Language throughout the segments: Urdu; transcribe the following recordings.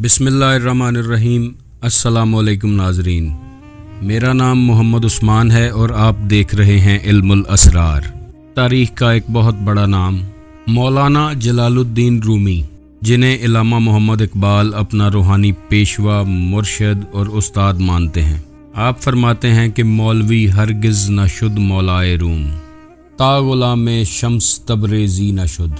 بسم اللہ الرحمن الرحیم۔ السلام علیکم ناظرین، میرا نام محمد عثمان ہے اور آپ دیکھ رہے ہیں علم الاسرار۔ تاریخ کا ایک بہت بڑا نام مولانا جلال الدین رومی، جنہیں علامہ محمد اقبال اپنا روحانی پیشوا، مرشد اور استاد مانتے ہیں۔ آپ فرماتے ہیں کہ مولوی ہرگز نہ شد مولائے روم، تا غلام شمس تبریزی نہ شد۔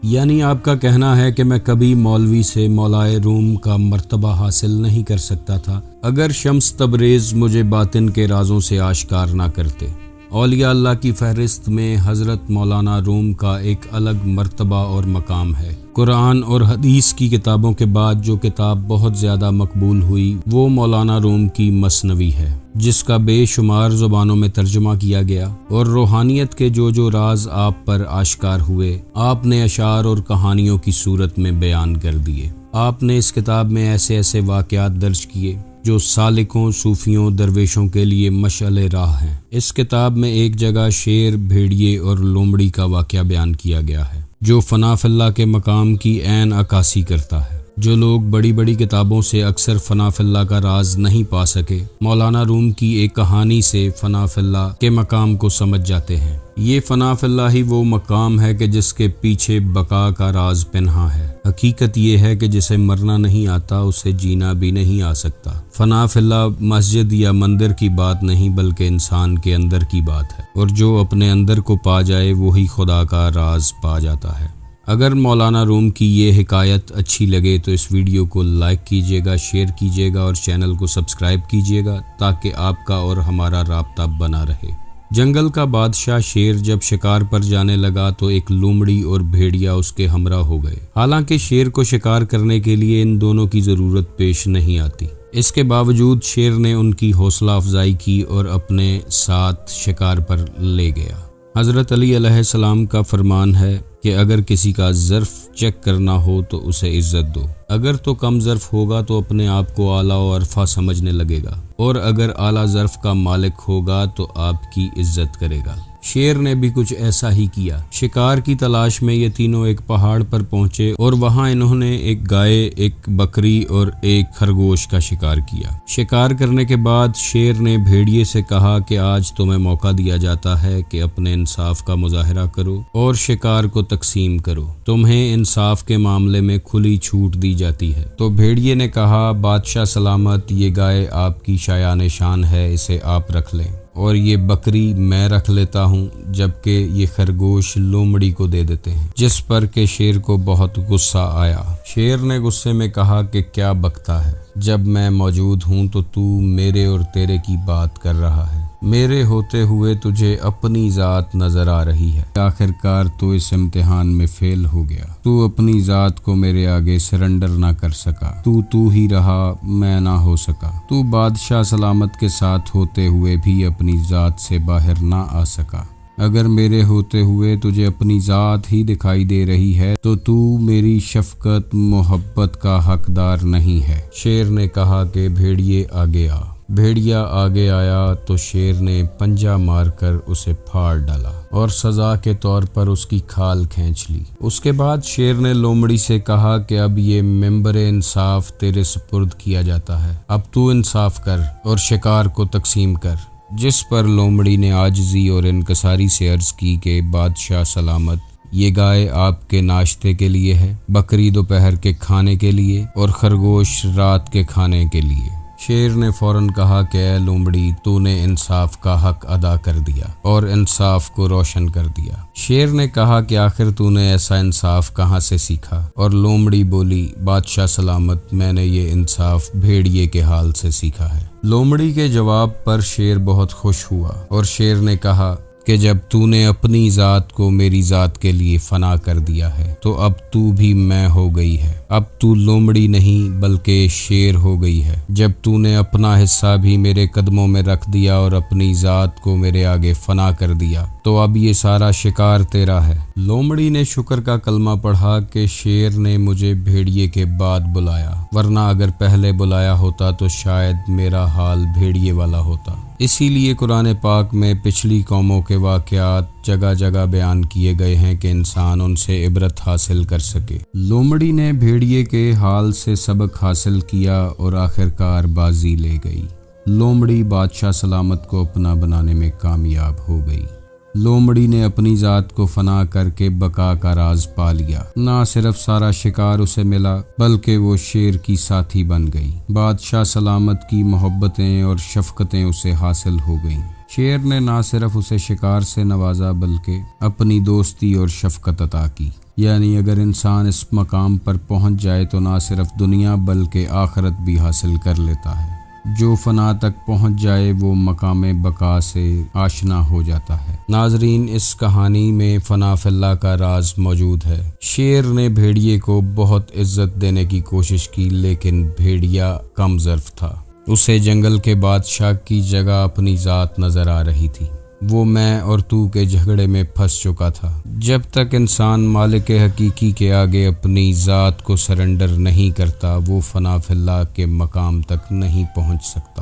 یعنی آپ کا کہنا ہے کہ میں کبھی مولوی سے مولائے روم کا مرتبہ حاصل نہیں کر سکتا تھا اگر شمس تبریز مجھے باطن کے رازوں سے آشکار نہ کرتے۔ اولیاء اللہ کی فہرست میں حضرت مولانا روم کا ایک الگ مرتبہ اور مقام ہے۔ قرآن اور حدیث کی کتابوں کے بعد جو کتاب بہت زیادہ مقبول ہوئی وہ مولانا روم کی مثنوی ہے، جس کا بے شمار زبانوں میں ترجمہ کیا گیا، اور روحانیت کے جو راز آپ پر آشکار ہوئے آپ نے اشعار اور کہانیوں کی صورت میں بیان کر دیے۔ آپ نے اس کتاب میں ایسے ایسے واقعات درج کیے جو سالکوں، صوفیوں، درویشوں کے لیے مشعل راہ ہیں۔ اس کتاب میں ایک جگہ شیر، بھیڑیے اور لومڑی کا واقعہ بیان کیا گیا ہے جو فنا فی اللہ کے مقام کی عین عکاسی کرتا ہے۔ جو لوگ بڑی بڑی کتابوں سے اکثر فنا فی اللہ کا راز نہیں پا سکے، مولانا روم کی ایک کہانی سے فنا فی اللہ کے مقام کو سمجھ جاتے ہیں۔ یہ فنا فی اللہ ہی وہ مقام ہے کہ جس کے پیچھے بقا کا راز پنہا ہے۔ حقیقت یہ ہے کہ جسے مرنا نہیں آتا اسے جینا بھی نہیں آ سکتا۔ فنا فی اللہ مسجد یا مندر کی بات نہیں بلکہ انسان کے اندر کی بات ہے، اور جو اپنے اندر کو پا جائے وہی خدا کا راز پا جاتا ہے۔ اگر مولانا روم کی یہ حکایت اچھی لگے تو اس ویڈیو کو لائک کیجیے گا، شیئر کیجیے گا اور چینل کو سبسکرائب کیجیے گا تاکہ آپ کا اور ہمارا رابطہ بنا رہے۔ جنگل کا بادشاہ شیر جب شکار پر جانے لگا تو ایک لومڑی اور بھیڑیا اس کے ہمراہ ہو گئے۔ حالانکہ شیر کو شکار کرنے کے لیے ان دونوں کی ضرورت پیش نہیں آتی، اس کے باوجود شیر نے ان کی حوصلہ افزائی کی اور اپنے ساتھ شکار پر لے گیا۔ حضرت علی علیہ السلام کا فرمان ہے کہ اگر کسی کا ظرف چیک کرنا ہو تو اسے عزت دو، اگر تو کم ظرف ہوگا تو اپنے آپ کو اعلیٰ و عرفہ سمجھنے لگے گا، اور اگر اعلیٰ ظرف کا مالک ہوگا تو آپ کی عزت کرے گا۔ شیر نے بھی کچھ ایسا ہی کیا۔ شکار کی تلاش میں یہ تینوں ایک پہاڑ پر پہنچے اور وہاں انہوں نے ایک گائے، ایک بکری اور ایک خرگوش کا شکار کیا۔ شکار کرنے کے بعد شیر نے بھیڑیے سے کہا کہ آج تمہیں موقع دیا جاتا ہے کہ اپنے انصاف کا مظاہرہ کرو اور شکار کو تقسیم کرو، تمہیں انصاف کے معاملے میں کھلی چھوٹ دی جاتی ہے۔ تو بھیڑیے نے کہا، بادشاہ سلامت، یہ گائے آپ کی شایان شان ہے، اسے آپ رکھ لیں، اور یہ بکری میں رکھ لیتا ہوں، جبکہ یہ خرگوش لومڑی کو دے دیتے ہیں۔ جس پر کہ شیر کو بہت غصہ آیا۔ شیر نے غصے میں کہا کہ کیا بکتا ہے، جب میں موجود ہوں تو میرے اور تیرے کی بات کر رہا ہے، میرے ہوتے ہوئے تجھے اپنی ذات نظر آ رہی ہے۔ آخر کار تو اس امتحان میں فیل ہو گیا، تو اپنی ذات کو میرے آگے سرنڈر نہ کر سکا، تو ہی رہا، میں نہ ہو سکا، تو بادشاہ سلامت کے ساتھ ہوتے ہوئے بھی اپنی ذات سے باہر نہ آ سکا۔ اگر میرے ہوتے ہوئے تجھے اپنی ذات ہی دکھائی دے رہی ہے تو میری شفقت، محبت کا حقدار نہیں ہے۔ شیر نے کہا کہ بھیڑیے آگے آ۔ بھیڑیا آگے آیا تو شیر نے پنجہ مار کر اسے پھاڑ ڈالا اور سزا کے طور پر اس کی کھال کھینچ لی۔ اس کے بعد شیر نے لومڑی سے کہا کہ اب یہ ممبر انصاف تیرے سپرد کیا جاتا ہے، اب تو انصاف کر اور شکار کو تقسیم کر۔ جس پر لومڑی نے عاجزی اور انکساری سے عرض کی کہ بادشاہ سلامت، یہ گائے آپ کے ناشتے کے لیے ہے، بکری دوپہر کے کھانے کے لیے اور خرگوش رات کے کھانے کے لیے۔ شیر نے فوراً کہا کہ اے لومڑی، تو نے انصاف کا حق ادا کر دیا اور انصاف کو روشن کر دیا۔ شیر نے کہا کہ آخر تو نے ایسا انصاف کہاں سے سیکھا؟ اور لومڑی بولی، بادشاہ سلامت، میں نے یہ انصاف بھیڑیے کے حال سے سیکھا ہے۔ لومڑی کے جواب پر شیر بہت خوش ہوا اور شیر نے کہا کہ جب تو نے اپنی ذات کو میری ذات کے لیے فنا کر دیا ہے تو اب تو بھی میں ہو گئی ہے، اب تو لومڑی نہیں بلکہ شیر ہو گئی ہے۔ جب تو نے اپنا حصہ بھی میرے قدموں میں رکھ دیا اور اپنی ذات کو میرے آگے فنا کر دیا تو اب یہ سارا شکار تیرا ہے۔ لومڑی نے شکر کا کلمہ پڑھا کہ شیر نے مجھے بھیڑیے کے بعد بلایا، ورنہ اگر پہلے بلایا ہوتا تو شاید میرا حال بھیڑیے والا ہوتا۔ اسی لیے قرآن پاک میں پچھلی قوموں کے واقعات جگہ جگہ بیان کیے گئے ہیں کہ انسان ان سے عبرت حاصل کر سکے۔ لومڑی نے بھیڑیے کے حال سے سبق حاصل کیا اور آخرکار بازی لے گئی۔ لومڑی بادشاہ سلامت کو اپنا بنانے میں کامیاب ہو گئی۔ لومڑی نے اپنی ذات کو فنا کر کے بقا کا راز پا لیا۔ نہ صرف سارا شکار اسے ملا بلکہ وہ شیر کی ساتھی بن گئی۔ بادشاہ سلامت کی محبتیں اور شفقتیں اسے حاصل ہو گئیں۔ شیر نے نہ صرف اسے شکار سے نوازا بلکہ اپنی دوستی اور شفقت عطا کی۔ یعنی اگر انسان اس مقام پر پہنچ جائے تو نہ صرف دنیا بلکہ آخرت بھی حاصل کر لیتا ہے۔ جو فنا تک پہنچ جائے وہ مقام بقا سے آشنا ہو جاتا ہے۔ ناظرین، اس کہانی میں فنا فی اللہ کا راز موجود ہے۔ شیر نے بھیڑیے کو بہت عزت دینے کی کوشش کی لیکن بھیڑیا کم ظرف تھا۔ اسے جنگل کے بادشاہ کی جگہ اپنی ذات نظر آ رہی تھی۔ وہ میں اور تو کے جھگڑے میں پھنس چکا تھا۔ جب تک انسان مالک حقیقی کے آگے اپنی ذات کو سرنڈر نہیں کرتا وہ فنا فی اللہ کے مقام تک نہیں پہنچ سکتا۔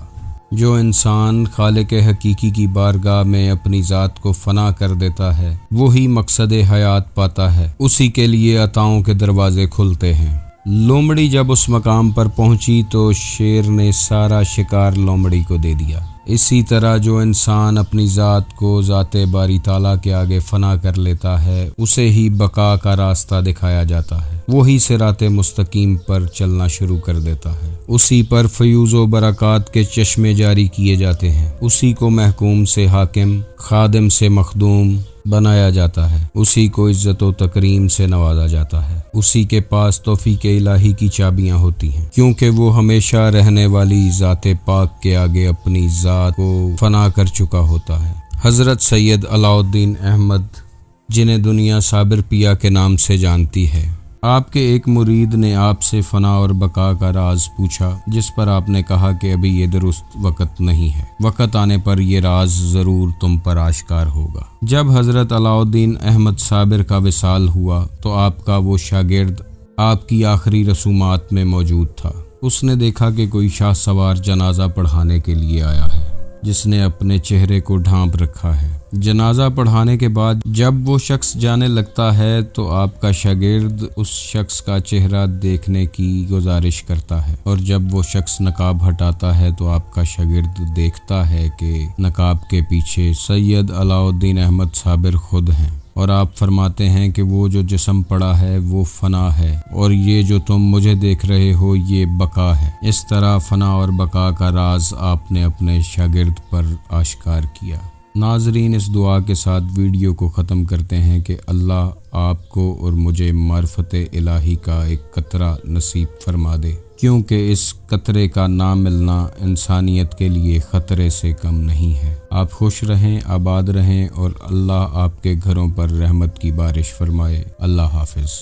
جو انسان خالق حقیقی کی بارگاہ میں اپنی ذات کو فنا کر دیتا ہے وہی مقصد حیات پاتا ہے، اسی کے لیے عطاؤں کے دروازے کھلتے ہیں۔ لومڑی جب اس مقام پر پہنچی تو شیر نے سارا شکار لومڑی کو دے دیا۔ اسی طرح جو انسان اپنی ذات کو ذات باری تعالیٰ کے آگے فنا کر لیتا ہے اسے ہی بقا کا راستہ دکھایا جاتا ہے، وہی صراط مستقیم پر چلنا شروع کر دیتا ہے، اسی پر فیوز و برکات کے چشمے جاری کیے جاتے ہیں، اسی کو محکوم سے حاکم، خادم سے مخدوم بنایا جاتا ہے، اسی کو عزت و تکریم سے نوازا جاتا ہے، اسی کے پاس توفیق الہی کی چابیاں ہوتی ہیں، کیونکہ وہ ہمیشہ رہنے والی ذات پاک کے آگے اپنی ذات کو فنا کر چکا ہوتا ہے۔ حضرت سید علاء الدین احمد، جنہیں دنیا صابر پیا کے نام سے جانتی ہے، آپ کے ایک مرید نے آپ سے فنا اور بقا کا راز پوچھا، جس پر آپ نے کہا کہ ابھی یہ درست وقت نہیں ہے، وقت آنے پر یہ راز ضرور تم پر آشکار ہوگا۔ جب حضرت علاء الدین احمد صابر کا وصال ہوا تو آپ کا وہ شاگرد آپ کی آخری رسومات میں موجود تھا۔ اس نے دیکھا کہ کوئی شاہ سوار جنازہ پڑھانے کے لیے آیا ہے جس نے اپنے چہرے کو ڈھانپ رکھا ہے۔ جنازہ پڑھانے کے بعد جب وہ شخص جانے لگتا ہے تو آپ کا شاگرد اس شخص کا چہرہ دیکھنے کی گزارش کرتا ہے، اور جب وہ شخص نقاب ہٹاتا ہے تو آپ کا شاگرد دیکھتا ہے کہ نقاب کے پیچھے سید علاء الدین احمد صابر خود ہیں، اور آپ فرماتے ہیں کہ وہ جو جسم پڑا ہے وہ فنا ہے اور یہ جو تم مجھے دیکھ رہے ہو یہ بقا ہے۔ اس طرح فنا اور بقا کا راز آپ نے اپنے شاگرد پر آشکار کیا۔ ناظرین، اس دعا کے ساتھ ویڈیو کو ختم کرتے ہیں کہ اللہ آپ کو اور مجھے معرفت الہی کا ایک قطرہ نصیب فرما دے، کیونکہ اس قطرے کا نہ ملنا انسانیت کے لیے خطرے سے کم نہیں ہے۔ آپ خوش رہیں، آباد رہیں اور اللہ آپ کے گھروں پر رحمت کی بارش فرمائے۔ اللہ حافظ۔